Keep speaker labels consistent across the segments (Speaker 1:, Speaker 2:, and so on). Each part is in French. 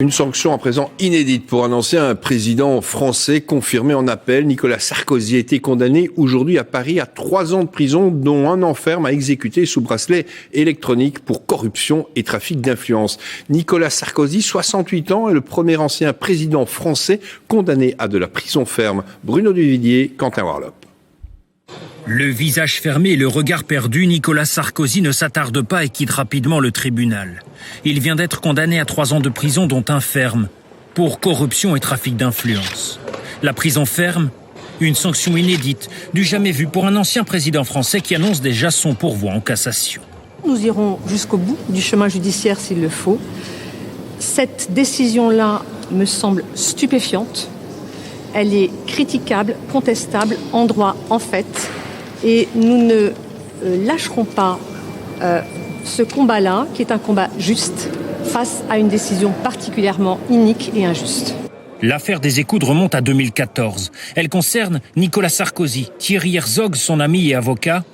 Speaker 1: Une sanction à présent inédite pour un ancien président français confirmé en appel. Nicolas Sarkozy a été condamné aujourd'hui à Paris à 3 ans de prison, dont 1 an ferme à exécuter sous bracelet électronique pour corruption et trafic d'influence. Nicolas Sarkozy, 68 ans, est le premier ancien président français condamné à de la prison ferme. Bruno Duvivier, Quentin Warlop.
Speaker 2: Le visage fermé et le regard perdu, Nicolas Sarkozy ne s'attarde pas et quitte rapidement le tribunal. Il vient d'être condamné à 3 ans de prison, dont 1 ferme, pour corruption et trafic d'influence. La prison ferme, une sanction inédite, du jamais vu pour un ancien président français qui annonce déjà son pourvoi en cassation.
Speaker 3: Nous irons jusqu'au bout du chemin judiciaire s'il le faut. Cette décision-là me semble stupéfiante. Elle est critiquable, contestable, en droit, en fait. Et nous ne lâcherons pas ce combat-là, qui est un combat juste, face à une décision particulièrement inique et injuste.
Speaker 2: L'affaire des écoutes remonte à 2014. Elle concerne Nicolas Sarkozy, Thierry Herzog, son ami et avocat,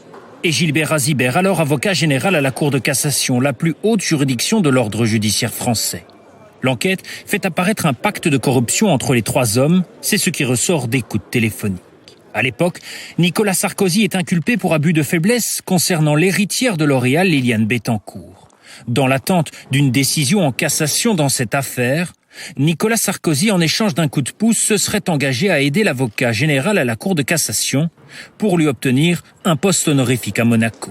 Speaker 2: et Gilbert Azibert, alors avocat général à la Cour de cassation, la plus haute juridiction de l'ordre judiciaire français. L'enquête fait apparaître un pacte de corruption entre les 3 hommes, c'est ce qui ressort d'écoutes téléphoniques. À l'époque, Nicolas Sarkozy est inculpé pour abus de faiblesse concernant l'héritière de L'Oréal, Liliane Bettencourt. Dans l'attente d'une décision en cassation dans cette affaire, Nicolas Sarkozy, en échange d'un coup de pouce, se serait engagé à aider l'avocat général à la Cour de cassation pour lui obtenir un poste honorifique à Monaco.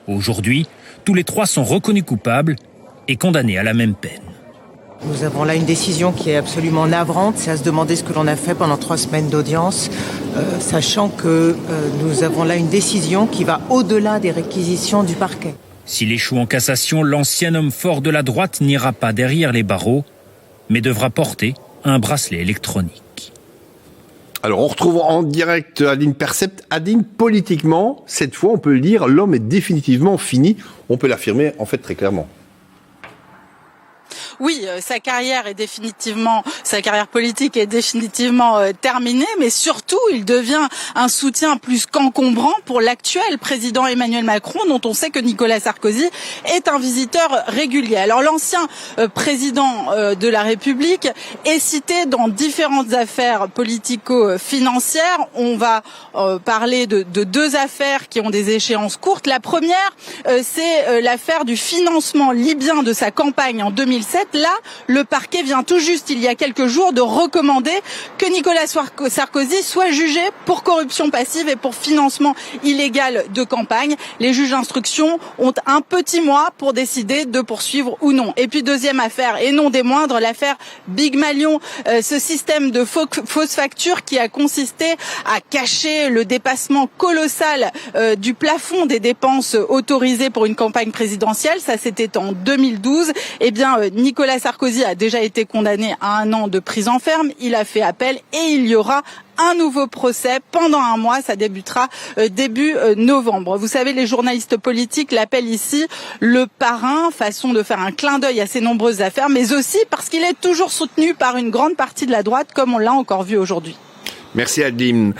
Speaker 2: Aujourd'hui, tous les 3 sont reconnus coupables et condamnés à la même peine.
Speaker 4: Nous avons là une décision qui est absolument navrante. C'est à se demander ce que l'on a fait pendant 3 semaines d'audience, sachant que nous avons là une décision qui va au-delà des réquisitions du parquet.
Speaker 2: S'il échoue en cassation, l'ancien homme fort de la droite n'ira pas derrière les barreaux, mais devra porter un bracelet électronique.
Speaker 1: Alors on retrouve en direct Adeline Percept. Adeline, politiquement, cette fois on peut le dire, l'homme est définitivement fini. On peut l'affirmer en fait très clairement.
Speaker 5: Oui, sa carrière politique est définitivement terminée, mais surtout, il devient un soutien plus qu'encombrant pour l'actuel président Emmanuel Macron, dont on sait que Nicolas Sarkozy est un visiteur régulier. Alors, l'ancien président de la République est cité dans différentes affaires politico-financières. On va parler de 2 affaires qui ont des échéances courtes. La première, c'est l'affaire du financement libyen de sa campagne en 2007. Là, le parquet vient tout juste, il y a quelques jours, de recommander que Nicolas Sarkozy soit jugé pour corruption passive et pour financement illégal de campagne. Les juges d'instruction ont un petit mois pour décider de poursuivre ou non. Et puis, deuxième affaire, et non des moindres, l'affaire Big Malion, ce système de fausses factures qui a consisté à cacher le dépassement colossal du plafond des dépenses autorisées pour une campagne présidentielle. Ça, c'était en 2012. Eh bien, Nicolas Sarkozy a déjà été condamné à 1 an de prison ferme. Il a fait appel et il y aura un nouveau procès pendant 1 mois. Ça débutera début novembre. Vous savez, les journalistes politiques l'appellent ici le parrain, façon de faire un clin d'œil à ces nombreuses affaires, mais aussi parce qu'il est toujours soutenu par une grande partie de la droite, comme on l'a encore vu aujourd'hui.
Speaker 1: Merci Adeline.